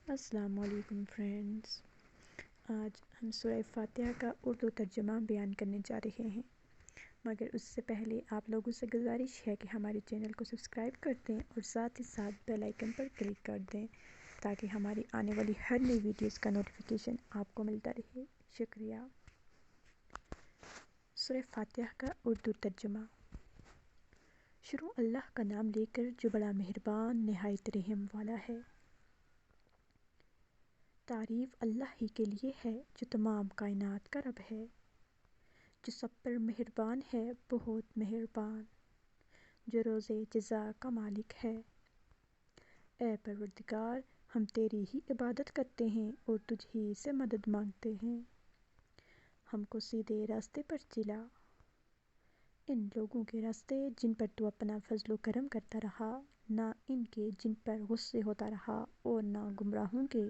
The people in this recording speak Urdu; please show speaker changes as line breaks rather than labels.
السلام علیکم فرینڈز، آج ہم سورہ فاتحہ کا اردو ترجمہ بیان کرنے جا رہے ہیں، مگر اس سے پہلے آپ لوگوں سے گزارش ہے کہ ہمارے چینل کو سبسکرائب کر دیں اور ساتھ ہی ساتھ بیل آئیکن پر کلک کر دیں تاکہ ہماری آنے والی ہر نئی ویڈیوز کا نوٹیفیکیشن آپ کو ملتا رہے۔ شکریہ۔ سورہ فاتحہ کا اردو ترجمہ۔ شروع اللہ کا نام لے کر جو بڑا مہربان نہایت رحم والا ہے۔ تعریف اللہ ہی کے لیے ہے جو تمام کائنات کا رب ہے، جو سب پر مہربان ہے، بہت مہربان، جو روز جزا کا مالک ہے۔ اے پروردگار، ہم تیری ہی عبادت کرتے ہیں اور تجھ ہی سے مدد مانگتے ہیں۔ ہم کو سیدھے راستے پر چلا۔ ان لوگوں کے راستے جن پر تو اپنا فضل و کرم کرتا رہا، نہ ان کے جن پر غصے ہوتا رہا، اور نہ گمراہوں کے